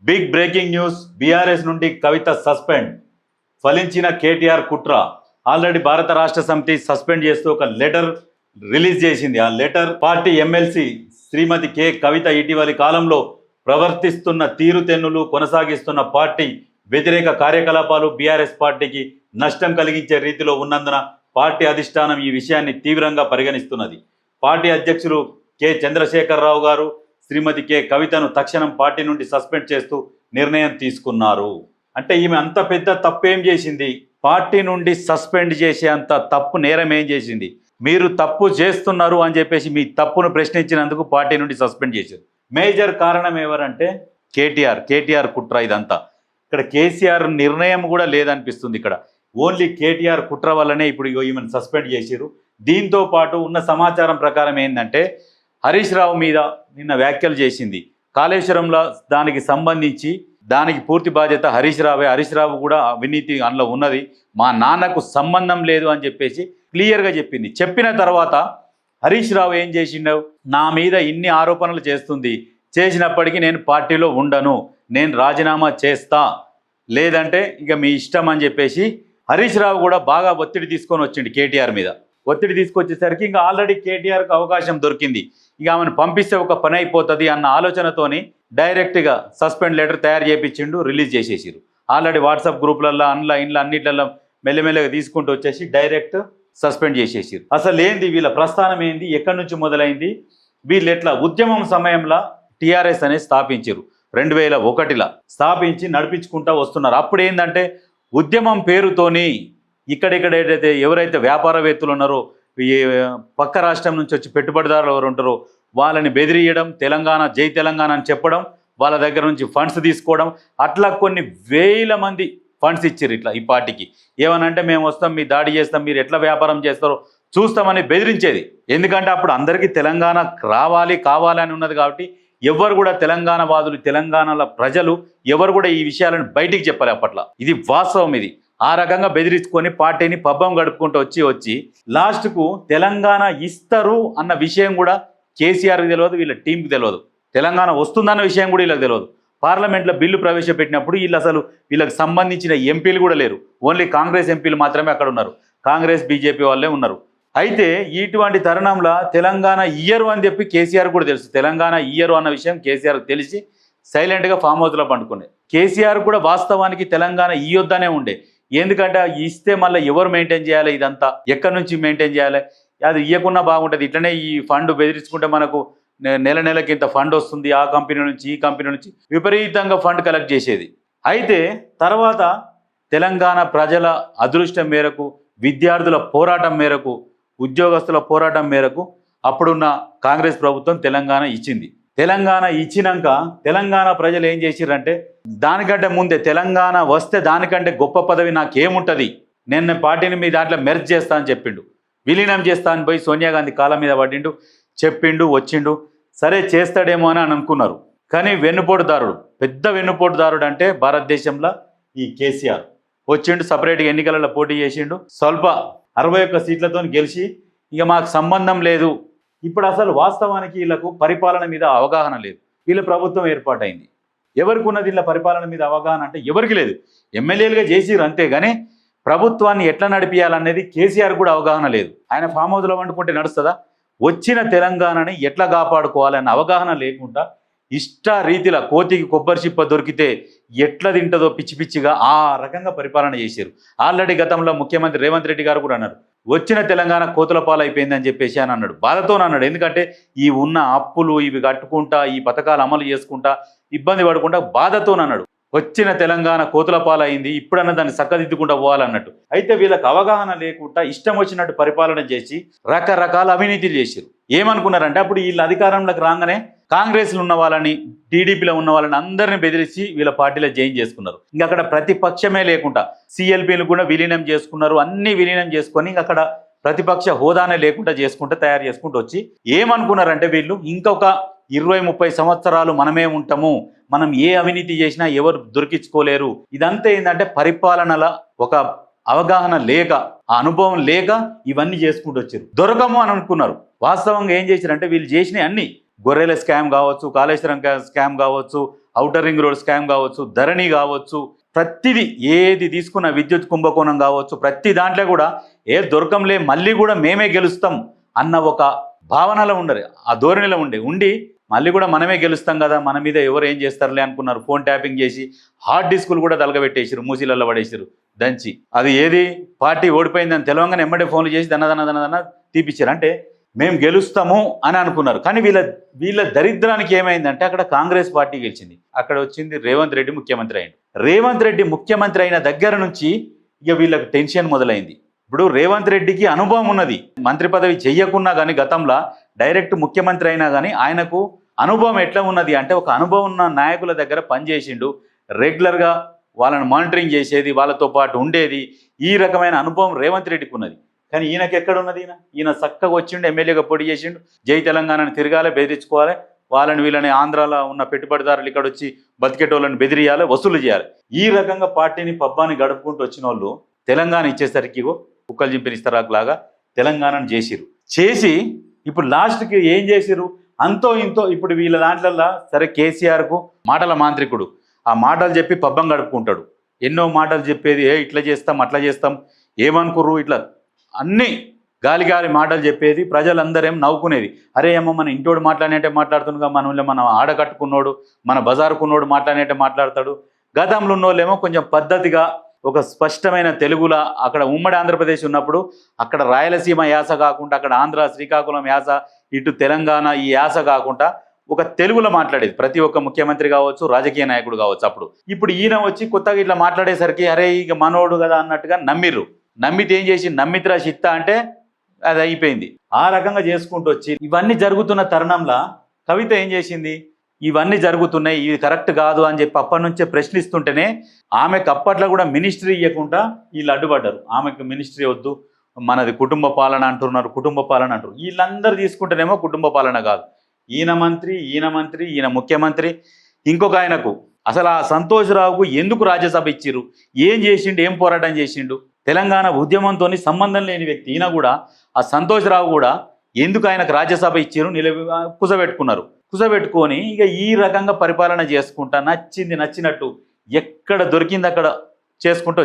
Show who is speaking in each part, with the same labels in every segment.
Speaker 1: Big breaking news. BRS నుండి కవిత suspend. ఫలించిన KTR కుట్ర. Already భారత రాష్ట్ర సమితి సస్పెండ్ చేస్తూ ఒక లెటర్ రిలీజ్ చేసింది. ఆ లెటర్ పార్టీ ఎమ్మెల్సీ శ్రీమతి కె కవిత ఇటీవలి కాలంలో ప్రవర్తిస్తున్న తీరుతెన్నులు, కొనసాగిస్తున్న పార్టీ వ్యతిరేక కార్యకలాపాలు బీఆర్ఎస్ పార్టీకి నష్టం కలిగించే రీతిలో ఉన్నందున పార్టీ అధిష్టానం ఈ విషయాన్ని తీవ్రంగా పరిగణిస్తున్నది. పార్టీ అధ్యక్షులు కె చంద్రశేఖరరావు గారు శ్రీమతి కె కవితను తక్షణం పార్టీ నుండి సస్పెండ్ చేస్తూ నిర్ణయం తీసుకున్నారు. అంటే ఈమె అంత పెద్ద తప్పేం చేసింది? పార్టీ నుండి సస్పెండ్ చేసే అంత తప్పు నేరం ఏం చేసింది? మీరు తప్పు చేస్తున్నారు అని చెప్పేసి మీ తప్పును ప్రశ్నించినందుకు పార్టీ నుండి సస్పెండ్ చేశారు. మేజర్ కారణం ఎవరంటే కేటీఆర్ కుట్ర. ఇదంతా ఇక్కడ కేసీఆర్ నిర్ణయం కూడా లేదనిపిస్తుంది. ఇక్కడ ఓన్లీ కేటీఆర్ కుట్ర వల్లనే ఇప్పుడు ఈమెను సస్పెండ్ చేశారు. దీంతో పాటు ఉన్న సమాచారం ప్రకారం ఏంటంటే హరీష్ రావు మీద నిన్న వ్యాఖ్యలు చేసింది. కాళేశ్వరంలో దానికి సంబంధించి దానికి పూర్తి బాధ్యత హరీష్ రావే. హరీష్ రావు కూడా అవినీతి అందులో ఉన్నది, మా నాన్నకు సంబంధం లేదు అని చెప్పేసి క్లియర్గా చెప్పింది. చెప్పిన తర్వాత హరీష్ రావు ఏం చేసిండవు, నా మీద ఇన్ని ఆరోపణలు చేస్తుంది, చేసినప్పటికీ నేను పార్టీలో ఉండను, నేను రాజీనామా చేస్తా, లేదంటే ఇక మీ ఇష్టం అని చెప్పేసి హరీష్ రావు కూడా బాగా ఒత్తిడి తీసుకొని వచ్చిండు కేటీఆర్ మీద. ఒత్తిడి తీసుకొచ్చేసరికి ఇంకా ఆల్రెడీ కేటీఆర్కి అవకాశం దొరికింది, ఇక ఆమెను పంపిస్తే ఒక పని అయిపోతుంది అన్న ఆలోచనతోని డైరెక్ట్గా సస్పెండ్ లెటర్ తయారు చేయించిండు, రిలీజ్ చేసేసారు. ఆల్రెడీ వాట్సాప్ గ్రూపులలో ఇంట్లో అన్నిట్లలో మెల్లమెల్లగా తీసుకుంటూ వచ్చేసి డైరెక్ట్ సస్పెండ్ చేసేసారు. అసలు ఏంది వీళ్ళ ప్రస్థానం ఏంది, ఎక్కడి నుంచి మొదలైంది, వీళ్ళు ఎట్లా ఉద్యమం సమయంలో టీఆర్ఎస్ అనేది స్థాపించారు. 2001లో స్థాపించి నడిపించుకుంటూ వస్తున్నారు. అప్పుడు ఏంటంటే ఉద్యమం పేరుతోని ఇక్కడిక్కడ ఎవరైతే వ్యాపారవేత్తలు ఉన్నారో, ఈ పక్క రాష్ట్రం నుంచి వచ్చి పెట్టుబడిదారులు ఎవరు ఉంటారో వాళ్ళని బెదిరియడం, తెలంగాణ జై తెలంగాణ అని చెప్పడం, వాళ్ళ దగ్గర నుంచి ఫండ్స్ తీసుకోవడం, అట్లా కొన్ని వేల మంది ఫండ్స్ ఇచ్చారు ఇట్లా ఈ పార్టీకి. ఏమనంటే మేము వస్తాం, మీ దాడి చేస్తాం, మీరు ఎట్లా వ్యాపారం చేస్తారో చూస్తామని బెదిరించేది. ఎందుకంటే అప్పుడు అందరికీ తెలంగాణ కావాలని ఉన్నది కాబట్టి ఎవరు కూడా తెలంగాణ వాదులు, తెలంగాణలో ప్రజలు ఎవరు కూడా ఈ విషయాలను బయటికి చెప్పాలి అప్పట్లో. ఇది వాస్తవం. ఇది ఆ రకంగా బెదిరించుకొని పార్టీని పబ్బం గడుపుకుంటూ వచ్చి లాస్ట్కు తెలంగాణ ఇస్తారు అన్న విషయం కూడా కేసీఆర్కి తెలియదు, వీళ్ళ టీంకి తెలియదు. తెలంగాణ వస్తుందన్న విషయం కూడా వీళ్ళకి తెలియదు. పార్లమెంట్లో బిల్లు ప్రవేశపెట్టినప్పుడు వీళ్ళకి సంబంధించిన ఎంపీలు కూడా లేరు, ఓన్లీ కాంగ్రెస్ ఎంపీలు మాత్రమే అక్కడ ఉన్నారు, కాంగ్రెస్ బీజేపీ వాళ్ళే ఉన్నారు. అయితే ఇటువంటి తరుణంలో తెలంగాణ ఇయ్యరు అని చెప్పి కేసీఆర్ కూడా తెలుసు. తెలంగాణ ఇయ్యరు అన్న విషయం కేసీఆర్కి తెలిసి సైలెంట్గా ఫామ్ హౌస్లో పండుకునే. కేసీఆర్ కూడా వాస్తవానికి తెలంగాణ ఇయ్యొద్దనే ఉండే. ఎందుకంటే ఇస్తే మళ్ళీ ఎవరు మెయింటైన్ చేయాలి, ఇదంతా ఎక్కడి నుంచి మెయింటైన్ చేయాలి, అది ఇవ్వకున్నా బాగుంటుంది. ఇట్లనే ఈ ఫండ్ బెదిరించుకుంటే మనకు నెలకి ఇంత ఫండ్ వస్తుంది, ఆ కంపెనీ నుంచి ఈ కంపెనీ నుంచి విపరీతంగా ఫండ్ కలెక్ట్ చేసేది. అయితే తర్వాత తెలంగాణ ప్రజల అదృష్టం మేరకు, విద్యార్థుల పోరాటం మేరకు, ఉద్యోగస్తుల పోరాటం మేరకు అప్పుడున్న కాంగ్రెస్ ప్రభుత్వం తెలంగాణ ఇచ్చింది. తెలంగాణ ఇచ్చినాక తెలంగాణ ప్రజలు ఏం చేసిర్రంటే దానికంటే ముందే తెలంగాణ వస్తే దానికంటే గొప్ప పదవి నాకేముంటుంది, నేను పార్టీని మీ దాంట్లో మెర్జ్ చేస్తా అని చెప్పిండు, విలీనం చేస్తా అని పోయి సోనియా గాంధీ కాళ్ళ మీద పడిండు, చెప్పిండు, వచ్చిండు. సరే చేస్తాడేమో అని అనుకున్నారు. కానీ వెన్నుపోటుదారుడు, పెద్ద వెన్నుపోటుదారుడు అంటే భారతదేశంలో ఈ కేసీఆర్ వచ్చిండు, సపరేట్గా ఎన్నికలలో పోటీ చేసిండు, స్వల్ప 61 సీట్లతో గెలిచి ఇక మాకు సంబంధం లేదు. ఇప్పుడు అసలు వాస్తవానికి వీళ్ళకు పరిపాలన మీద అవగాహన లేదు. వీళ్ళ ప్రభుత్వం ఏర్పాటైంది, ఎవరికి ఉన్నది వీళ్ళ పరిపాలన మీద అవగాహన అంటే ఎవరికి లేదు. ఎమ్మెల్యేలుగా చేసిరు అంతేగాని ప్రభుత్వాన్ని ఎట్లా నడిపించాలనేది కేసీఆర్ కూడా అవగాహన లేదు. ఆయన ఫామ్ హౌస్లో వండుకుంటే నడుస్తుందా? వచ్చిన తెలంగాణని ఎట్లా కాపాడుకోవాలన్న అవగాహన లేకుండా ఇష్ట రీతిలో కోతికి కొబ్బరి చిప్ప దొరికితే ఎట్లా తింటుందో పిచ్చి పిచ్చిగా ఆ రకంగా పరిపాలన చేశారు. ఆల్రెడీ గతంలో ముఖ్యమంత్రి రేవంత్ రెడ్డి గారు కూడా అన్నారు, వచ్చిన తెలంగాణ కోతుల పాలైపోయిందని చెప్పేసి అని అన్నాడు. బాధతో అన్నాడు. ఎందుకంటే ఈ ఉన్న అప్పులు ఇవి కట్టుకుంటా, ఈ పథకాలు అమలు చేసుకుంటా, ఇబ్బంది పడకుండా బాధతో అన్నాడు. వచ్చిన తెలంగాణ కోతుల పాలైంది, ఇప్పుడన్నా దాన్ని చక్కదిద్దుకుంటూ పోవాలన్నట్టు. అయితే వీళ్ళకి అవగాహన లేకుండా ఇష్టం వచ్చినట్టు పరిపాలన చేసి రకరకాల అవినీతిలు చేశారు. ఏమనుకున్నారంటే అప్పుడు వీళ్ళ అధికారంలోకి రాగానే కాంగ్రెస్లో ఉన్న వాళ్ళని, టీడీపీలో ఉన్న వాళ్ళని అందరినీ బెదిరించి వీళ్ళ పార్టీలో జాయిన్ చేసుకున్నారు. ఇంకా అక్కడ ప్రతిపక్షమే లేకుండా సిఎల్పీలు కూడా విలీనం చేసుకున్నారు. అన్ని విలీనం చేసుకొని ఇంక అక్కడ ప్రతిపక్ష హోదానే లేకుండా తయారు చేసుకుంటూ వచ్చి ఏమనుకున్నారంటే వీళ్ళు ఇంకొక 20-30 సంవత్సరాలు మనమే ఉంటాము, మనం ఏ అవినీతి చేసినా ఎవరు దొరికించుకోలేరు. ఇదంతా ఏంటంటే పరిపాలనల ఒక అవగాహన లేక, ఆ అనుభవం లేక ఇవన్నీ చేసుకుంటూ వచ్చారు. దొరకము అని అనుకున్నారు. వాస్తవంగా ఏం చేశారంటే వీళ్ళు చేసినవి అన్ని గొర్రెల స్కామ్ కావచ్చు, కాళేశ్వరం స్కామ్ కావచ్చు, ఔటర్ రింగ్ రోడ్ స్కామ్ కావచ్చు, ధరణి కావచ్చు, ప్రతిదీ ఏది తీసుకున్న విద్యుత్ కుంభకోణం కావచ్చు, ప్రతి దాంట్లో కూడా ఏ దొరకంలే మళ్ళీ కూడా మేమే గెలుస్తాం అన్న ఒక భావనలో ఉండరు, ఆ ధోరణిలో ఉండి మళ్ళీ కూడా మనమే గెలుస్తాం కదా, మన మీద ఎవరు ఏం చేస్తారులే అనుకున్నారు. ఫోన్ ట్యాపింగ్ చేసి హార్డ్ డిస్కులు కూడా తలగబెట్టేసారు, మూసీలలో పడేసారు దంచి. అది ఏది పార్టీ ఓడిపోయిందని తెలవంగానే ఎమ్మడే ఫోన్లు చేసి దన్న తీపిచ్చారు. అంటే మేము గెలుస్తాము అని అనుకున్నారు. కానీ వీళ్ళ దరిద్రానికి ఏమైందంటే అక్కడ కాంగ్రెస్ పార్టీ గెలిచింది, అక్కడ వచ్చింది రేవంత్ రెడ్డి ముఖ్యమంత్రి అయింది. రేవంత్ రెడ్డి ముఖ్యమంత్రి అయిన దగ్గర నుంచి ఇక వీళ్ళకి టెన్షన్ మొదలైంది. ఇప్పుడు రేవంత్ రెడ్డికి అనుభవం ఉన్నది, మంత్రి పదవి చెయ్యకున్నా కానీ గతంలో డైరెక్ట్ ముఖ్యమంత్రి అయినా కానీ ఆయనకు అనుభవం ఎట్లా ఉన్నది అంటే ఒక అనుభవం ఉన్న నాయకుల దగ్గర పనిచేసిండు, రెగ్యులర్గా వాళ్ళని మానిటరింగ్ చేసేది, వాళ్ళతో పాటు ఉండేది. ఈ రకమైన అనుభవం రేవంత్ రెడ్డికి ఉన్నది. కానీ ఈయనకి ఎక్కడ ఉన్నది? ఈయన చక్కగా వచ్చిండు, ఎమ్మెల్యేగా పోటీ చేసిండు, జై తెలంగాణని తిరగాలి, బెదిరించుకోవాలి, వీళ్ళని ఆంధ్రాలో ఉన్న పెట్టుబడిదారులు ఇక్కడ వచ్చి బతికేటోళ్ళని బెదిరియాలి, వసూలు చేయాలి. ఈ రకంగా పార్టీని పబ్బాన్ని గడుపుకుంటూ వచ్చిన వాళ్ళు తెలంగాణ ఇచ్చేసరికి కుక్కలు చింపిన ఇస్తరాకులాగా తెలంగాణను చేసి ఇప్పుడు లాస్ట్కి ఏం చేసిరు? అంతో ఇంతో ఇప్పుడు వీళ్ళ దాంట్లో సరే కేసీఆర్కు మాటల మాంత్రికుడు, ఆ మాటలు చెప్పి పబ్బం గడుపుకుంటాడు. ఎన్నో మాటలు చెప్పేది, ఇట్లా చేస్తాం అట్లా చేస్తాం, ఏమనుకుర్రు, ఇట్లా అన్నీ గాలి మాటలు చెప్పేది. ప్రజలందరూ ఏం నవ్వుకునేది, అరే అమ్మ మన ఇంటోడు మాట్లాడినట్టే మాట్లాడుతుండగా, మన ఆడకట్టుకున్నోడు మన బజారుకున్నోడు మాట్లాడినట్టే మాట్లాడతాడు. గతంలో ఉన్నోళ్ళేమో కొంచెం పద్ధతిగా ఒక స్పష్టమైన తెలుగులా, అక్కడ ఉమ్మడి ఆంధ్రప్రదేశ్ ఉన్నప్పుడు అక్కడ రాయలసీమ యాస కాకుండా, అక్కడ ఆంధ్ర శ్రీకాకుళం యాస, ఇటు తెలంగాణ ఈ యాస కాకుండా ఒక తెలుగులో మాట్లాడేది ప్రతి ఒక్క ముఖ్యమంత్రి కావచ్చు, రాజకీయ నాయకుడు కావచ్చు. అప్పుడు ఇప్పుడు ఈయన వచ్చి కొత్తగా ఇట్లా మాట్లాడేసరికి అరే ఇక మనోడు కదా అన్నట్టుగా నమ్మితే ఏం చేసి నమ్మిత్రా చిత్తా అంటే అది అయిపోయింది. ఆ రకంగా చేసుకుంటూ వచ్చి ఇవన్నీ జరుగుతున్న తరుణంలో కవిత ఏం చేసింది? ఇవన్నీ జరుగుతున్నాయి, ఇవి కరెక్ట్ కాదు అని చెప్పి అప్పటి నుంచే ప్రశ్నిస్తుంటేనే ఆమెకు అప్పట్లో కూడా మినిస్ట్రీ ఇవ్వకుండా వీళ్ళు అడ్డుపడ్డారు. ఆమెకు మినిస్ట్రీ వద్దు, మనది కుటుంబ పాలన అంటున్నారు, వీళ్ళందరూ తీసుకుంటేనేమో కుటుంబ పాలన కాదు, ఈయన మంత్రి ఈయన ముఖ్యమంత్రి. ఇంకొక ఆయనకు అసలు ఆ సంతోష్ రావుకు ఎందుకు రాజ్యసభ ఇచ్చిర్రు, ఏం చేసిండు, ఏం పోరాటం చేసిండు? తెలంగాణ ఉద్యమంతో సంబంధం లేని వ్యక్తి ఈయన కూడా. ఆ సంతోష్ రావు కూడా ఎందుకు ఆయనకు రాజ్యసభ ఇచ్చిర్రు కుసబెట్టుకొని ఇక ఈ రకంగా పరిపాలన చేసుకుంటా నచ్చినట్టు ఎక్కడ దొరికింది అక్కడ చేసుకుంటూ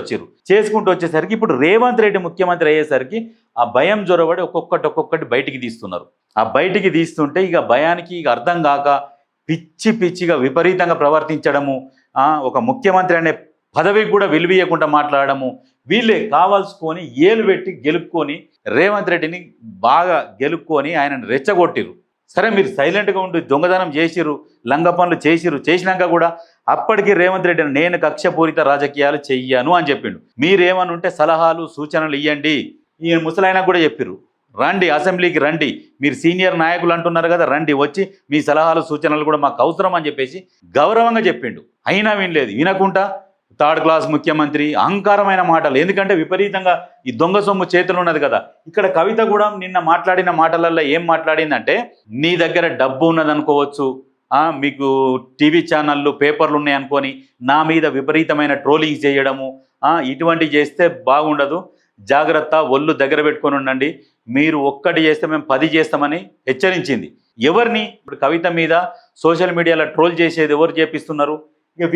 Speaker 1: వచ్చేసరికి ఇప్పుడు రేవంత్ రెడ్డి ముఖ్యమంత్రి అయ్యేసరికి ఆ భయం జొరబడి ఒక్కొక్కటి బయటికి తీస్తున్నారు. ఆ బయటికి తీస్తుంటే ఇక భయానికి ఇక అర్థం కాక పిచ్చిగా విపరీతంగా ప్రవర్తించడము, ఒక ముఖ్యమంత్రి అనే పదవికి కూడా విలువీయకుండా మాట్లాడము, వీళ్ళే కావాల్సుకొని ఏలు పెట్టి గెలుపుకొని రేవంత్ రెడ్డిని బాగా గెలుపుకొని ఆయనను రెచ్చగొట్టిరు. సరే మీరు సైలెంట్గా ఉండి దొంగతనం చేసిరు, లంగ పనులు చేసినాక కూడా అప్పటికి రేవంత్ రెడ్డి నేను కక్షపూరిత రాజకీయాలు చెయ్యను అని చెప్పిండు. మీరేమని ఉంటే సలహాలు సూచనలు ఇవ్వండి. ఈయన ముసలాయనకు కూడా చెప్పిర్రు, రండి అసెంబ్లీకి రండి, మీరు సీనియర్ నాయకులు అంటున్నారు కదా, రండి వచ్చి మీ సలహాలు సూచనలు కూడా మాకు అవసరం అని చెప్పేసి గౌరవంగా చెప్పిండు. అయినా వినలేదు, వినకుండా థర్డ్ క్లాస్ ముఖ్యమంత్రి, అహంకారమైన మాటలు. ఎందుకంటే విపరీతంగా ఈ దొంగ సొమ్ము చేతులు ఉన్నది కదా. ఇక్కడ కవిత కూడా నిన్న మాట్లాడిన మాటలలో ఏం మాట్లాడిందంటే, నీ దగ్గర డబ్బు ఉన్నదనుకోవచ్చు, మీకు టీవీ ఛానళ్ళు పేపర్లు ఉన్నాయనుకొని నా మీద విపరీతమైన ట్రోలింగ్స్ చేయడము, ఇటువంటి చేస్తే బాగుండదు, జాగ్రత్త, ఒళ్ళు దగ్గర పెట్టుకొని ఉండండి, మీరు ఒక్కటి చేస్తే మేము 10 చేస్తామని హెచ్చరించింది. ఎవరిని? ఇప్పుడు కవిత మీద సోషల్ మీడియాలో ట్రోల్ చేసేది ఎవరు చేపిస్తున్నారు? ఇక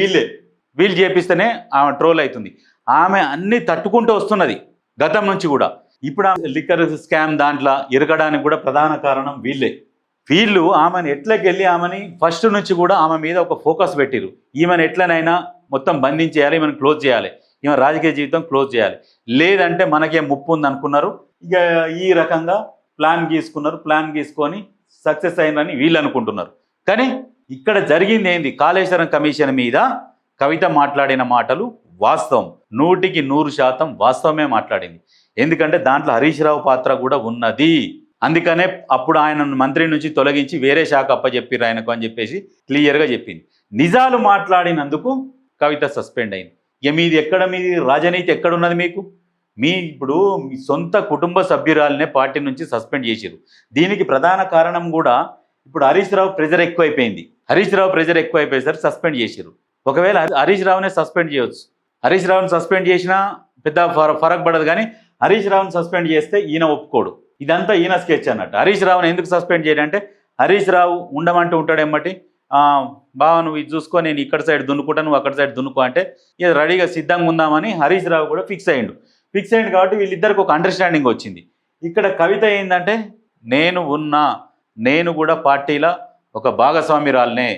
Speaker 1: వీళ్ళు చేపిస్తేనే ఆమె ట్రోల్ అవుతుంది. ఆమె అన్ని తట్టుకుంటూ వస్తున్నది గతం నుంచి కూడా. ఇప్పుడు లిక్కర్ స్కామ్ దాంట్లో ఇరగడానికి కూడా ప్రధాన కారణం వీళ్ళు ఆమెను ఎట్లకెళ్ళి ఆమెని ఫస్ట్ నుంచి కూడా ఆమె మీద ఒక ఫోకస్ పెట్టిరు. ఈమెను ఎట్లనైనా మొత్తం బంధించేయాలి, ఈమెను క్లోజ్ చేయాలి, ఈమె రాజకీయ జీవితం క్లోజ్ చేయాలి, లేదంటే మనకే ముప్పు ఉంది అనుకున్నారు. ఇక ఈ రకంగా ప్లాన్ గీసుకొని సక్సెస్ అయినని వీళ్ళు అనుకుంటున్నారు. కానీ ఇక్కడ జరిగింది ఏంది? కాళేశ్వరం కమిషన్ మీద కవిత మాట్లాడిన మాటలు వాస్తవం, 100% వాస్తవమే మాట్లాడింది. ఎందుకంటే దాంట్లో హరీష్ రావు పాత్ర కూడా ఉన్నది. అందుకనే అప్పుడు ఆయన మంత్రి నుంచి తొలగించి వేరే శాఖ అప్పచెప్పిర్రు ఆయనకు అని చెప్పేసి క్లియర్గా చెప్పింది. నిజాలు మాట్లాడినందుకు కవిత సస్పెండ్ అయింది. ఇక మీది రాజనీతి ఎక్కడున్నది మీకు? ఇప్పుడు మీ సొంత కుటుంబ సభ్యురాలనే పార్టీ నుంచి సస్పెండ్ చేసిరు. దీనికి ప్రధాన కారణం కూడా ఇప్పుడు హరీష్ రావు ప్రెజర్ ఎక్కువైపోయేసరికి సస్పెండ్ చేసిరు. ఒకవేళ హరీష్ రావునే సస్పెండ్ చేయవచ్చు, హరీష్ రావుని సస్పెండ్ చేసినా పెద్ద ఫరక్ పడదు. కానీ హరీష్ రావుని సస్పెండ్ చేస్తే ఈయన ఒప్పుకోడు. ఇదంతా ఈయన స్కెచ్ అన్నట్టు. హరీష్ రావుని ఎందుకు సస్పెండ్ చేయాలంటే హరీష్ రావు ఉండమంటూ ఉంటాడు ఎమ్మటి, బావ నువ్వు ఇది చూసుకో, నేను ఇక్కడ సైడ్ దున్నుకుంటా, నువ్వు అక్కడ సైడ్ దున్నుకో అంటే ఇక రెడీగా సిద్ధంగా ఉందామని హరీష్ రావు కూడా ఫిక్స్ అయ్యిండు కాబట్టి వీళ్ళిద్దరికి ఒక అండర్స్టాండింగ్ వచ్చింది. ఇక్కడ కవిత ఏంటంటే నేను కూడా పార్టీలో ఒక భాగస్వామ్యురాలనే,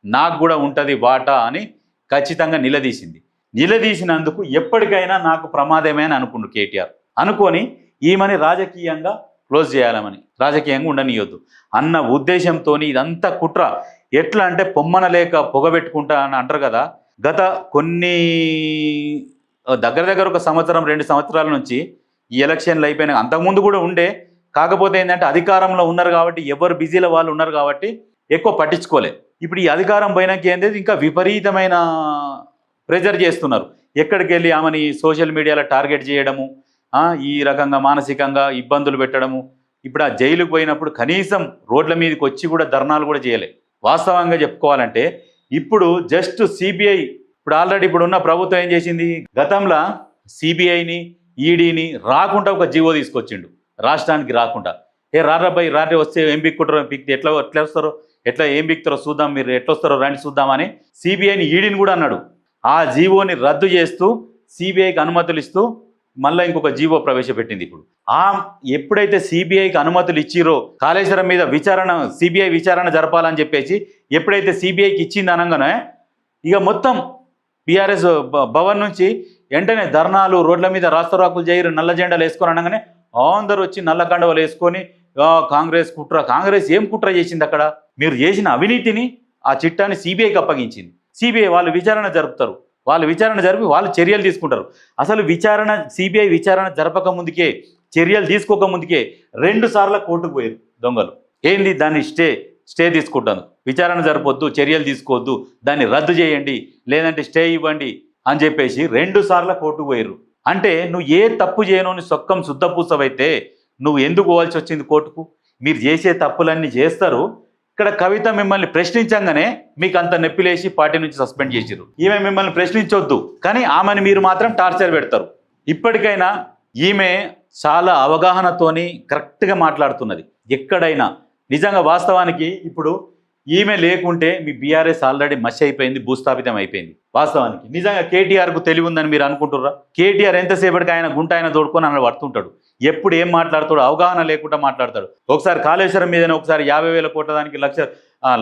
Speaker 1: నాకు కూడా ఉంటుంది వాటా అని ఖచ్చితంగా నిలదీసినందుకు ఎప్పటికైనా నాకు ప్రమాదమే అని అనుకుండు కేటీఆర్. అనుకొని ఈమెని రాజకీయంగా క్లోజ్ చేయాలని, రాజకీయంగా ఉండనియొద్దు అన్న ఉద్దేశంతో ఇదంతా కుట్ర. ఎట్లా అంటే పొమ్మన లేక పొగబెట్టుకుంటా అని అంటారు కదా. గత కొన్ని దగ్గర ఒక సంవత్సరం 2 సంవత్సరాల నుంచి ఈ ఎలక్షన్లు అయిపోయినా, అంతకుముందు కూడా ఉండే, కాకపోతే ఏంటంటే అధికారంలో ఉన్నారు కాబట్టి ఎవరు బిజీలో వాళ్ళు ఉన్నారు కాబట్టి ఎక్కువ పట్టించుకోలే. ఇప్పుడు ఈ అధికారం పోయినాక ఏంటంటే ఇంకా విపరీతమైన ప్రెజర్ చేస్తున్నారు. ఎక్కడికి వెళ్ళి ఆమెని సోషల్ మీడియాలో టార్గెట్ చేయడము, ఈ రకంగా మానసికంగా ఇబ్బందులు పెట్టడము. ఇప్పుడు ఆ జైలుకు పోయినప్పుడు కనీసం రోడ్ల మీదకి వచ్చి కూడా ధర్నాలు కూడా చేయలే. వాస్తవంగా చెప్పుకోవాలంటే ఇప్పుడు జస్ట్ సిబిఐ, ఇప్పుడు ఆల్రెడీ ఇప్పుడు ఉన్న ప్రభుత్వం ఏం చేసింది, గతంలో సిబిఐని ఈడీని రాకుండా ఒక జీవో తీసుకొచ్చిండు, రాష్ట్రానికి రాకుండా. రాత్రి వస్తే ఏం బిక్కుంటారో, ఎట్లా ఏం బిక్తారో చూద్దాం, మీరు ఎట్లా వస్తారో రండి చూద్దామని సిబిఐని ఈడీని కూడా అన్నాడు. ఆ జీవోని రద్దు చేస్తూ సిబిఐకి అనుమతులు ఇస్తూ మళ్ళీ ఇంకొక జీవో ప్రవేశపెట్టింది. ఇప్పుడు ఎప్పుడైతే సిబిఐకి అనుమతులు ఇచ్చిరో కాళేశ్వరం మీద సిబిఐ విచారణ జరపాలని చెప్పేసి ఎప్పుడైతే సిబిఐకి ఇచ్చింది అనగానే ఇక మొత్తం బీఆర్ఎస్ భవన్ నుంచి వెంటనే ధర్నాలు, రోడ్ల మీద రాస్తారోకులు చేయరు, నల్ల జెండాలు వేసుకొని అనగానే అందరూ వచ్చి నల్ల కండవలు వేసుకొని కాంగ్రెస్ ఏం కుట్ర చేసింది అక్కడ? మీరు చేసిన అవినీతిని ఆ చిట్టాన్ని సిబిఐకి అప్పగించింది. సిబిఐ వాళ్ళు విచారణ జరుపుతారు, వాళ్ళు విచారణ జరిపి వాళ్ళు చర్యలు తీసుకుంటారు. అసలు సిబిఐ విచారణ జరపక ముందుకే, చర్యలు తీసుకోక ముందుకే 2 సార్లు కోర్టుకు పోయారు దొంగలు. ఏంది దాన్ని స్టే తీసుకుంటాను, విచారణ జరపొద్దు, చర్యలు తీసుకోవద్దు, దాన్ని రద్దు చేయండి, లేదంటే స్టే ఇవ్వండి అని చెప్పేసి 2 సార్లు కోర్టుకు పోయారు. అంటే నువ్వు ఏ తప్పు చేయను సొక్కం శుద్ధపూసవైతే నువ్వు ఎందుకు పోవాల్సి వచ్చింది కోర్టుకు? మీరు చేసే తప్పులన్నీ చేస్తారు. ఇక్కడ కవిత మిమ్మల్ని ప్రశ్నించంగానే మీకు అంత నొప్పిలేసి పార్టీ నుంచి సస్పెండ్ చేసిరు. ఈమె మిమ్మల్ని ప్రశ్నించొద్దు కానీ ఆమెను మీరు మాత్రం టార్చర్ పెడతారు. ఇప్పటికైనా ఈమె చాలా అవగాహనతోని కరెక్ట్గా మాట్లాడుతున్నది. ఎక్కడైనా నిజంగా వాస్తవానికి ఇప్పుడు ఈమె లేకుంటే మీ బీఆర్ఎస్ ఆల్రెడీ మసి అయిపోయింది, భూస్థాపితం అయిపోయింది. వాస్తవానికి నిజంగా కేటీఆర్కు తెలివి ఉందని మీరు అనుకుంటుర్రా? కేటీఆర్ ఎంతసేపటికి ఆయన గుంట ఆయన తోడుకొని అన్న పడుతుంటాడు. ఎప్పుడు ఏం మాట్లాడతాడు, అవగాహన లేకుండా మాట్లాడతాడు. ఒకసారి కాళేశ్వరం మీదనే ఒకసారి 50,000 కోట్ల దానికి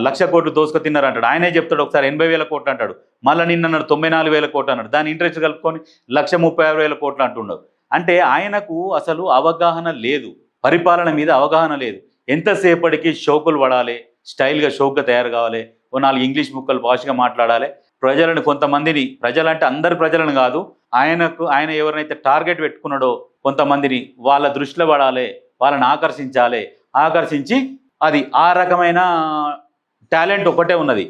Speaker 1: లక్ష కోట్లు దోసుకు తిన్నారంటాడు. ఆయనే చెప్తాడు. ఒకసారి 80,000 కోట్లు అంటాడు, మళ్ళీ నిన్నన్నాడు 94,000 కోట్లు అన్నాడు. దాని ఇంట్రెస్ట్ కలుపుకొని 1,36,000 కోట్లు అంటున్నాడు. అంటే ఆయనకు అసలు అవగాహన లేదు, పరిపాలన మీద అవగాహన లేదు. ఎంతసేపటికి షోకులు పడాలి, స్టైల్గా షోక్గా తయారు కావాలి, ఓ 4 ఇంగ్లీష్ ముక్కలు భాషగా మాట్లాడాలి. ప్రజలను కొంతమందిని, ప్రజలంటే అందరి ప్రజలను కాదు, ఆయన ఎవరినైతే టార్గెట్ పెట్టుకున్నాడో కొంతమందిని వాళ్ళ దృష్టిలో పడాలి, వాళ్ళని ఆకర్షించి అది ఆ రకమైన టాలెంట్ ఒకటే ఉన్నది.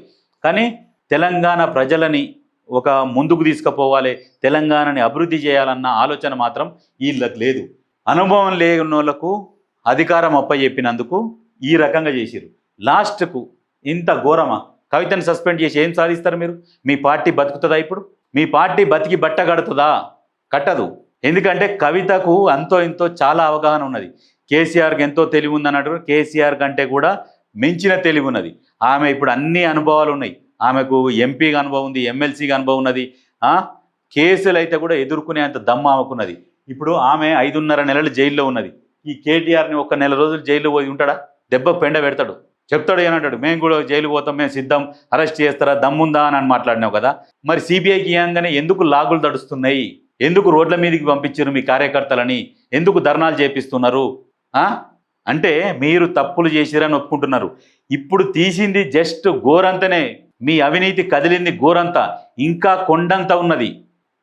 Speaker 1: కానీ తెలంగాణ ప్రజలని ఒక ముందుకు తీసుకుపోవాలి, తెలంగాణని అభివృద్ధి చేయాలన్న ఆలోచన మాత్రం వీళ్ళకి లేదు. అనుభవం లేని వాళ్ళకు అధికారం అప్పచెప్పినందుకు ఈ రకంగా చేసిరు. లాస్ట్కు ఇంత ఘోరమా? కవితను సస్పెండ్ చేసి ఏం సాధిస్తారు మీరు? మీ పార్టీ బతుకుతుందా? ఇప్పుడు మీ పార్టీ బతికి బట్ట కడుతుందా? కట్టదు. ఎందుకంటే కవితకు అంతో ఇంతో చాలా అవగాహన ఉన్నది. కేసీఆర్కి ఎంతో తెలివి ఉందన్నట్టు కేసీఆర్ కంటే కూడా మించిన తెలివి ఉన్నది. ఆమె ఇప్పుడు అన్ని అనుభవాలు ఉన్నాయి. ఆమెకు ఎంపీగా అనుభవం ఉంది, ఎమ్మెల్సీగా అనుభవం ఉన్నది, కేసులు అయితే కూడా ఎదుర్కొనే అంత దమ్ము ఆమెకున్నది. ఇప్పుడు ఆమె 5.5 నెలలు జైల్లో ఉన్నది. ఈ కేటీఆర్ని 1 నెల రోజులు జైల్లో పోయి ఉంటాడా? దెబ్బ పెండ పెడతాడు, చెప్తాడు ఏనంటాడు, మేము కూడా జైలు పోతాం, మేము సిద్ధం, అరెస్ట్ చేస్తారా, దమ్ముందా అని మాట్లాడినావు కదా. మరి సిబిఐకి ఇవ్వగానే ఎందుకు లాగులు తడుస్తున్నాయి? ఎందుకు రోడ్ల మీదకి పంపించారు మీ కార్యకర్తలని? ఎందుకు ధర్నాలు చేపిస్తున్నారు? అంటే మీరు తప్పులు చేసిరని ఒప్పుకుంటున్నారు. ఇప్పుడు తీసింది జస్ట్ గోరంతనే, మీ అవినీతి కదిలింది గోరంతా, ఇంకా కొండంత ఉన్నది.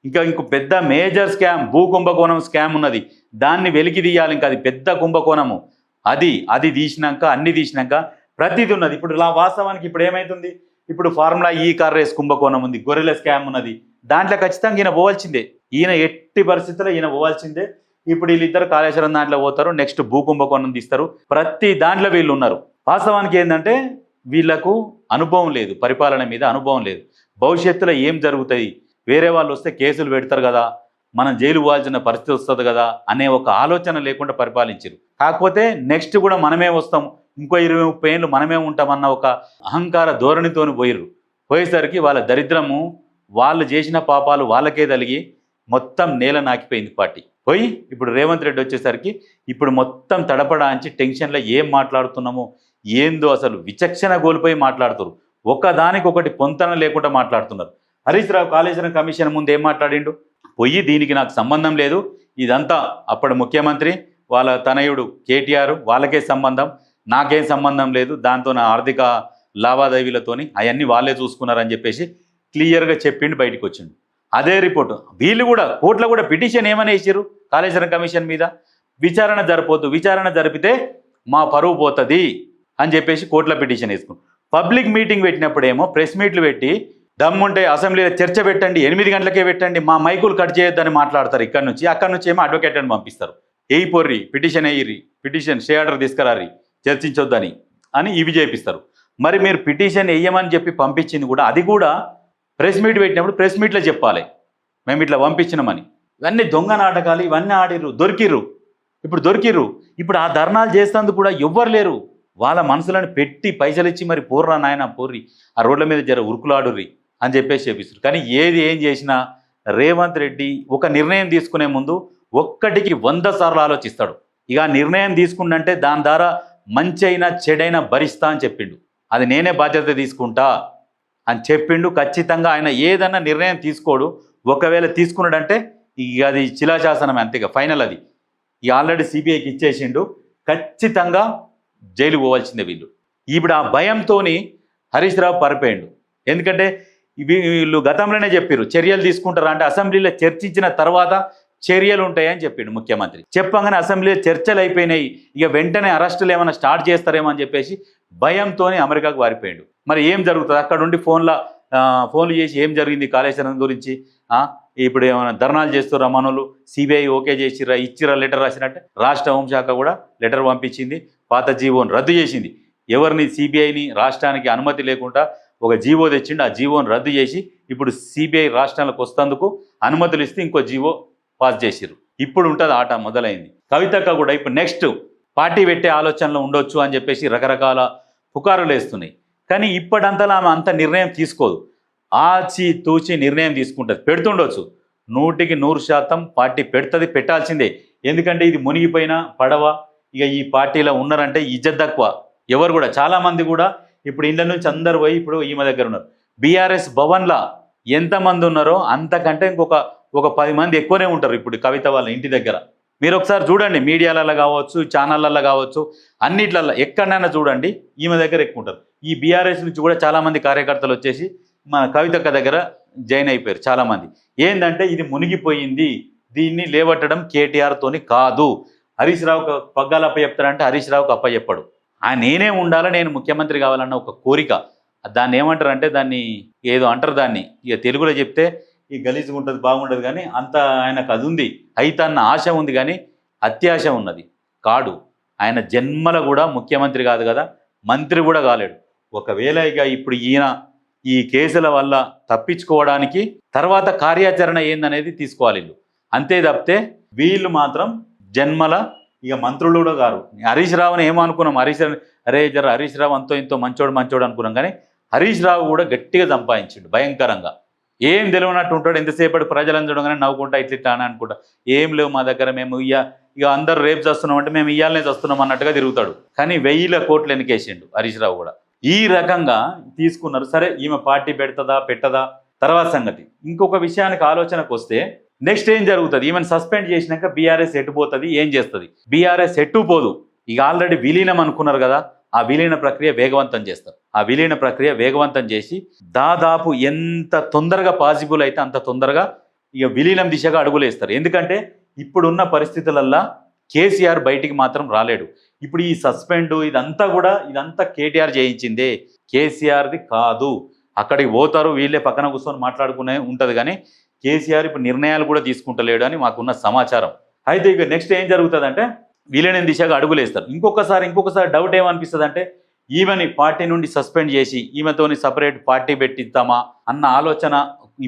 Speaker 1: ఇంకో పెద్ద మేజర్ స్కామ్, భూ కుంభకోణం స్కామ్ ఉన్నది. దాన్ని వెలికి తీయాలి. ఇంకా అది పెద్ద కుంభకోణము. అది తీసినాక, అన్ని తీసినాక ప్రతిది ఉన్నది. ఇప్పుడు వాస్తవానికి ఇప్పుడు ఏమవుతుంది? ఇప్పుడు ఫార్ములా ఈ కార్ రేస్ కుంభకోణం ఉంది, గొర్రెల స్కామ్ ఉన్నది. దాంట్లో ఖచ్చితంగా ఈయన పోవాల్సిందే. ఈయన ఎట్టి పరిస్థితుల్లో ఈయన పోవాల్సిందే. ఇప్పుడు వీళ్ళిద్దరు కాళేశ్వరం దాంట్లో పోతారు, నెక్స్ట్ భూ కుంభకోణం తీస్తారు. ప్రతి దాంట్లో వీళ్ళు ఉన్నారు. వాస్తవానికి ఏంటంటే వీళ్లకు అనుభవం లేదు, పరిపాలన మీద అనుభవం లేదు. భవిష్యత్తులో ఏం జరుగుతుంది, వేరే వాళ్ళు వస్తే కేసులు పెడతారు కదా, మనం జైలు పోవాల్సిన పరిస్థితి వస్తుంది కదా అనే ఒక ఆలోచన లేకుండా పరిపాలించారు. కాకపోతే నెక్స్ట్ కూడా మనమే వస్తాం, ఇంకో 20-30 ఏళ్ళు మనమే ఉంటామన్న ఒక అహంకార ధోరణితోని పోయిర్రు. పోయేసరికి వాళ్ళ దరిద్రము, వాళ్ళు చేసిన పాపాలు వాళ్ళకే తలిగి మొత్తం నేల నాకిపోయింది పార్టీ. పోయి ఇప్పుడు రేవంత్ రెడ్డి వచ్చేసరికి ఇప్పుడు మొత్తం తడపడాంచి టెన్షన్లో ఏం మాట్లాడుతున్నామో ఏందో అసలు విచక్షణ కోల్పోయి మాట్లాడుతారు. ఒకదానికొకటి పొంతన లేకుండా మాట్లాడుతున్నారు. హరీష్ రావు కాళేశ్వరం కమిషన్ ముందు ఏం మాట్లాడిండు? పోయి దీనికి నాకు సంబంధం లేదు, ఇదంతా అప్పుడు ముఖ్యమంత్రి వాళ్ళ తనయుడు కేటీఆర్ వాళ్ళకే సంబంధం, నాకేం సంబంధం లేదు, దాంతో నా ఆర్థిక లావాదేవీలతోని అవన్నీ వాళ్ళే చూసుకున్నారని చెప్పేసి క్లియర్గా చెప్పిండు, బయటకు వచ్చిండు. అదే రిపోర్టు వీళ్ళు కూడా కోర్టులో కూడా పిటిషన్ ఏమని వేసారు కాళేశ్వరం కమిషన్ మీద, విచారణ జరపొద్దు, విచారణ జరిపితే మా పరువు పోతుంది అని చెప్పేసి కోర్టులో పిటిషన్ వేసుకున్నాం. పబ్లిక్ మీటింగ్ పెట్టినప్పుడేమో ప్రెస్ మీట్లు పెట్టి దమ్ముంటే అసెంబ్లీలో చర్చ పెట్టండి, 8 గంటలకే పెట్టండి, మా మైకులు కట్ చేయొద్దని మాట్లాడతారు. అక్కడి నుంచి ఏమో అడ్వకేట్ అని పంపిస్తారు. పొర్రి పిటిషన్ వేయిర్రి, పిటిషన్ స్టే ఆర్డర్ తీసుకురారి, చర్చించొద్దని అని ఇవి చేపిస్తారు. మరి మీరు పిటిషన్ వేయమని చెప్పి పంపించింది కూడా, అది కూడా ప్రెస్ మీట్ పెట్టినప్పుడు ప్రెస్ మీట్లో చెప్పాలి మేము ఇట్లా పంపించినామని. ఇవన్నీ దొంగ నాటకాలు, ఇవన్నీ ఆడిర్రు, దొరికిర్రు. ఇప్పుడు ఆ ధర్నాలు చేసేందుకు కూడా ఎవ్వరు లేరు. వాళ్ళ మనసులను పెట్టి పైసలు ఇచ్చి మరి పోర్రా నాయన పోర్రి, ఆ రోడ్ల మీద జర ఉరుకులాడుర్రి అని చెప్పేసి చేపిస్తారు. కానీ ఏం చేసినా రేవంత్ రెడ్డి ఒక నిర్ణయం తీసుకునే ముందు ఒక్కటికి 100 సార్లు ఆలోచిస్తాడు. ఇక నిర్ణయం తీసుకుంటే దాని ద్వారా మంచి అయినా చెడైనా భరిస్తా అని చెప్పిండు. అది నేనే బాధ్యత తీసుకుంటా అని చెప్పిండు. ఖచ్చితంగా ఆయన ఏదన్నా నిర్ణయం తీసుకోడు. ఒకవేళ తీసుకున్నాడంటే ఇక అది శిలాశాసనం, అంతే, ఇక ఫైనల్. అది ఇక ఆల్రెడీ సిబిఐకి ఇచ్చేసిండు, ఖచ్చితంగా జైలు పోవాల్సిందే వీళ్ళు. ఇప్పుడు ఆ భయంతో హరీష్ రావు పరిపోయిండు. ఎందుకంటే వీళ్ళు గతంలోనే చెప్పారు చర్యలు తీసుకుంటారా అంటే, అసెంబ్లీలో చర్చించిన తర్వాత చర్యలు ఉంటాయని చెప్పిండు ముఖ్యమంత్రి. చెప్పగానే అసెంబ్లీలో చర్చలు అయిపోయినాయి, ఇక వెంటనే అరెస్టులు ఏమైనా స్టార్ట్ చేస్తారేమో అని చెప్పేసి భయంతో అమెరికాకు వారిపోయాడు. మరి ఏం జరుగుతుంది అక్కడ ఉండి ఫోన్లు చేసి ఏం జరిగింది కాళేశ్వరం గురించి, ఇప్పుడు ఏమైనా ధర్నాలు చేస్తుర్రా మనోళ్ళు, సిబిఐ ఓకే చేసిర్రా, ఇచ్చిరా లెటర్ రాసినట్టే. రాష్ట్ర హోంశాఖ కూడా లెటర్ పంపించింది, పాత జీవోని రద్దు చేసింది. ఎవరిని సిబిఐని రాష్ట్రానికి అనుమతి లేకుండా ఒక జీవో తెచ్చిండు, ఆ జీవోని రద్దు చేసి ఇప్పుడు సిబిఐ రాష్ట్రాలకు వస్తేందుకు అనుమతులు ఇస్తే ఇంకో జీవో పాస్ చేసిర్రు. ఇప్పుడు ఉంటుంది ఆట మొదలైంది. కవితక్క కూడా ఇప్పుడు నెక్స్ట్ పార్టీ పెట్టే ఆలోచనలో ఉండొచ్చు అని చెప్పేసి రకరకాల పుకారులు వేస్తున్నాయి. కానీ ఇప్పటింతలా ఆమె అంత నిర్ణయం తీసుకోదు, ఆచి తూచి నిర్ణయం తీసుకుంటుంది. పెడుతుండొచ్చు, 100% పార్టీ పెడుతుంది, పెట్టాల్సిందే. ఎందుకంటే ఇది మునిగిపోయిన పడవ, ఇక ఈ పార్టీలో ఉన్నారంటే ఇజ్జత్ తక్కువ. ఎవరు కూడా చాలామంది కూడా ఇప్పుడు ఇళ్ళ నుంచి అందరు పోయి ఇప్పుడు ఈమె దగ్గర ఉన్నారు. బీఆర్ఎస్ భవన్లో ఎంతమంది ఉన్నారో అంతకంటే ఒక 10 మంది ఎక్కువనే ఉంటారు ఇప్పుడు కవిత వాళ్ళ ఇంటి దగ్గర. మీరు ఒకసారి చూడండి, మీడియాలలో కావచ్చు, ఛానళ్ళల్లో కావచ్చు, అన్నిట్లలో ఎక్కడైనా చూడండి, ఈమె దగ్గర ఎక్కువ ఉంటారు. ఈ బీఆర్ఎస్ నుంచి కూడా చాలామంది కార్యకర్తలు వచ్చేసి మన కవితక్క దగ్గర జాయిన్ అయిపోయారు చాలామంది. ఏంటంటే ఇది మునిగిపోయింది, దీన్ని లేవట్టడం కేటీఆర్తోని కాదు. హరీష్ రావుకు పగ్గాలప్ప చెప్తాడంటే హరీష్ రావుకు అప్ప చెప్పాడు. నేనే ఉండాలా, నేను ముఖ్యమంత్రి కావాలన్న ఒక కోరిక. దాన్ని ఏమంటారు అంటే, దాన్ని ఏదో అంటారు, దాన్ని ఇక తెలుగులో చెప్తే ఈ గలీజ్గా ఉంటుంది, బాగుంటుంది. కానీ అంత ఆయనకు అది ఉంది, అయితే అన్న ఆశ ఉంది, కానీ అత్యాశ ఉన్నది కాడు. ఆయన జన్మల కూడా ముఖ్యమంత్రి కాదు కదా, మంత్రి కూడా కాలేడు. ఒకవేళ ఇక ఇప్పుడు ఈ కేసుల వల్ల తప్పించుకోవడానికి తర్వాత కార్యాచరణ ఏందనేది తీసుకోవాలి వీళ్ళు, అంతే తప్పితే వీళ్ళు మాత్రం జన్మల ఇక మంత్రులు కూడా గారు. హరీష్ రావుని ఏమనుకున్నాం, హరీష్ రావు అంతో ఇంతో మంచోడు అనుకున్నాం. కానీ హరీష్ రావు కూడా గట్టిగా సంపాదించిండు భయంకరంగా. ఏం తెలియనట్టు ఉంటాడు, ఎంతసేపటి ప్రజలను చూడగానే నవ్వుకుంటా ఇట్లా అని అనుకుంటా, ఏం లేవు మా దగ్గర, మేము ఇక అందరు రేపు చేస్తున్నాం అంటే మేము ఇయ్యాలనే చేస్తున్నాం అన్నట్టుగా తిరుగుతాడు. కానీ 1000 కోట్లు ఎన్నికేసిండు హరీష్ రావు కూడా. ఈ రకంగా తీసుకున్నారు. సరే, ఈమె పార్టీ పెట్టదా తర్వాత సంగతి. ఇంకొక విషయానికి ఆలోచనకు వస్తే నెక్స్ట్ ఏం జరుగుతుంది, ఈమెను సస్పెండ్ చేసినాక బీఆర్ఎస్ ఎట్టుపోతుంది, ఏం చేస్తుంది? బీఆర్ఎస్ ఎట్టుపోదు. ఇక ఆల్రెడీ విలీనం అనుకున్నారు కదా, ఆ విలీన ప్రక్రియ వేగవంతం చేస్తారు. ఆ విలీన ప్రక్రియ వేగవంతం చేసి దాదాపు ఎంత తొందరగా పాసిబుల్ అయితే అంత తొందరగా ఇక విలీనం దిశగా అడుగులేస్తారు. ఎందుకంటే ఇప్పుడున్న పరిస్థితులల్లో కేసీఆర్ బయటికి మాత్రం రాలేడు. ఇప్పుడు ఈ సస్పెండ్ ఇదంతా కేటీఆర్ చేయించిందే, కేసీఆర్ది కాదు. అక్కడికి పోతారు, వీళ్ళే పక్కన కూర్చొని మాట్లాడుకునే ఉంటుంది. కానీ కేసీఆర్ ఇప్పుడు నిర్ణయాలు కూడా తీసుకుంటలేడు అని మాకున్న సమాచారం. అయితే ఇక నెక్స్ట్ ఏం జరుగుతుందంటే విలీనం దిశగా అడుగులేస్తారు. ఇంకొకసారి డౌట్ ఏమనిపిస్తుంది అంటే, ఈమెని పార్టీ నుండి సస్పెండ్ చేసి ఈమెతోని సపరేట్ పార్టీ పెట్టిద్దామా అన్న ఆలోచన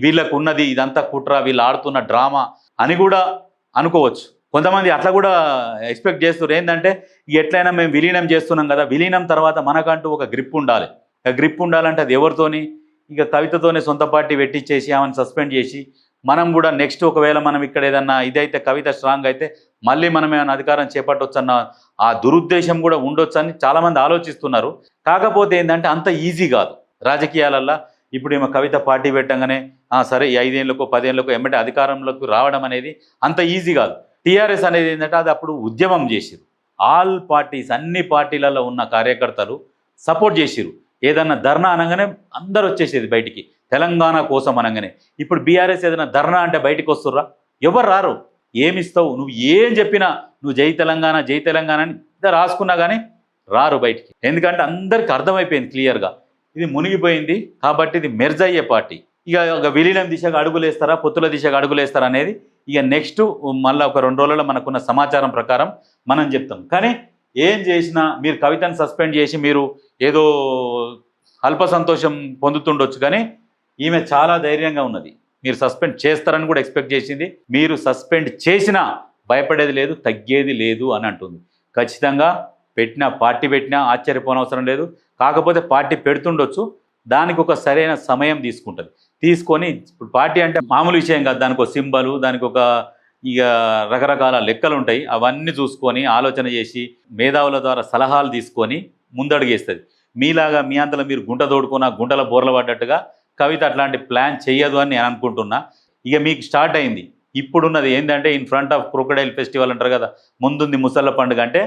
Speaker 1: వీళ్ళకు ఉన్నది. ఇదంతా కుట్ర, వీళ్ళు ఆడుతున్న డ్రామా అని కూడా అనుకోవచ్చు. కొంతమంది అట్లా కూడా ఎక్స్పెక్ట్ చేస్తారు. ఏంటంటే ఎట్లయినా మేము విలీనం చేస్తున్నాం కదా, విలీనం తర్వాత మనకంటూ ఒక గ్రిప్ ఉండాలి. గ్రిప్ ఉండాలంటే అది ఎవరితోని, ఇక కవితతోనే సొంత పార్టీ పెట్టించేసి ఆమెను సస్పెండ్ చేసి మనం కూడా నెక్స్ట్ ఒకవేళ మనం ఇక్కడ ఏదన్నా ఇదైతే కవిత స్ట్రాంగ్ అయితే మళ్ళీ మనం ఏమైనా అధికారం చేపట్టొచ్చన్న ఆ దురుద్దేశం కూడా ఉండొచ్చని చాలామంది ఆలోచిస్తున్నారు. కాకపోతే ఏంటంటే అంత ఈజీ కాదు రాజకీయాలల్లో. ఇప్పుడు ఏమో కవిత పార్టీ పెట్టంగానే సరే 5 ఏళ్ళకో 10 ఏళ్ళకో ఎమ్మటే అధికారంలోకి రావడం అనేది అంత ఈజీ కాదు. టీఆర్ఎస్ అనేది ఏంటంటే అది అప్పుడు ఉద్యమం చేసిరు. ఆల్ పార్టీస్ అన్ని పార్టీలలో ఉన్న కార్యకర్తలు సపోర్ట్ చేసిరు. ఏదన్నా ధర్నా అనగానే అందరు వచ్చేసేది బయటికి, తెలంగాణ కోసం అనగానే. ఇప్పుడు బీఆర్ఎస్ ఏదైనా ధర్నా అంటే బయటికి వస్తుర్రా? ఎవరు రారు. ఏమిస్తావు నువ్వు, ఏం చెప్పినా నువ్వు జై తెలంగాణ జై తెలంగాణ అని ఇద్దరు రాసుకున్నా కానీ రారు బయటికి. ఎందుకంటే అందరికి అర్థమైపోయింది క్లియర్గా ఇది మునిగిపోయింది. కాబట్టి ఇది మెర్జ్ అయ్యే పార్టీ. ఇక విలీనం దిశగా అడుగులేస్తారా, పొత్తుల దిశగా అడుగులేస్తారా అనేది ఇక నెక్స్ట్ మళ్ళీ ఒక 2 రోజులలో మనకున్న సమాచారం ప్రకారం మనం చెప్తాం. కానీ ఏం చేసినా మీరు కవితను సస్పెండ్ చేసి మీరు ఏదో అల్ప సంతోషం పొందుతుండొచ్చు, కానీ ఈమె చాలా ధైర్యంగా ఉన్నది. మీరు సస్పెండ్ చేస్తారని కూడా ఎక్స్పెక్ట్ చేసింది. మీరు సస్పెండ్ చేసినా భయపడేది లేదు, తగ్గేది లేదు అని అంటుంది. ఖచ్చితంగా పార్టీ పెట్టినా ఆశ్చర్యపోనవసరం లేదు. కాకపోతే పార్టీ పెడుతుండొచ్చు, దానికి ఒక సరైన సమయం తీసుకొని ఇప్పుడు పార్టీ అంటే మామూలు విషయం కాదు. దానికి ఒక సింబలు, దానికి ఒక ఇక రకరకాల లెక్కలు ఉంటాయి. అవన్నీ చూసుకొని ఆలోచన చేసి మేధావుల ద్వారా సలహాలు తీసుకొని ముందడుగేస్తుంది. మీలాగా మీ అంతలో మీరు గుంట తోడుకున్న గుంటల బోర్ల పడ్డట్టుగా కవిత అట్లాంటి ప్లాన్ చేయదు అని నేను అనుకుంటున్నా. ఇక మీకు స్టార్ట్ అయింది. ఇప్పుడున్నది ఏంటంటే in front of crocodile festival అంటారు కదా, ముందుంది ముసళ్ళ పండుగ. అంటే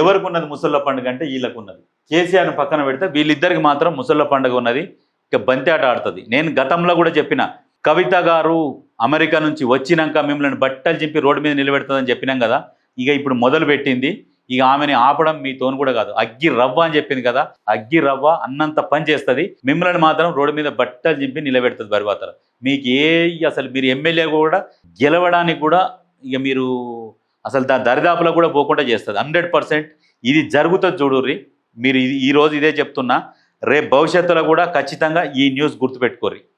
Speaker 1: ఎవరికి ఉన్నది ముసళ్ళ పండుగ అంటే వీళ్ళకు ఉన్నది. కేసీఆర్ను పక్కన పెడితే వీళ్ళిద్దరికి మాత్రం ముసళ్ళ పండుగ ఉన్నది. ఇక బంతి ఆట ఆడుతుంది. నేను గతంలో కూడా చెప్పిన, కవిత గారు అమెరికా నుంచి వచ్చినాక మిమ్మల్ని బట్టలు చింపి రోడ్డు మీద నిలబెడుతుందని చెప్పినాం కదా. ఇక ఇప్పుడు మొదలు పెట్టింది. ఇక ఆమెని ఆపడం మీతోను కూడా కాదు. అగ్గి రవ్వ అని చెప్పింది కదా, అగ్గి రవ్వ అన్నంత పని చేస్తుంది. మిమ్మల్ని మాత్రం రోడ్డు మీద బట్టలు చింపి నిలబెడుతుంది బరివాతలు. మీకు అసలు మీరు ఎమ్మెల్యే కూడా గెలవడానికి కూడా ఇక మీరు అసలు దరిదాపులో కూడా పోకుండా చేస్తుంది. 100% ఇది జరుగుతుంది. చూడుర్రి, మీరు ఈరోజు ఇదే చెప్తున్నా, రేపు భవిష్యత్తులో కూడా ఖచ్చితంగా ఈ న్యూస్ గుర్తుపెట్టుకోర్రి.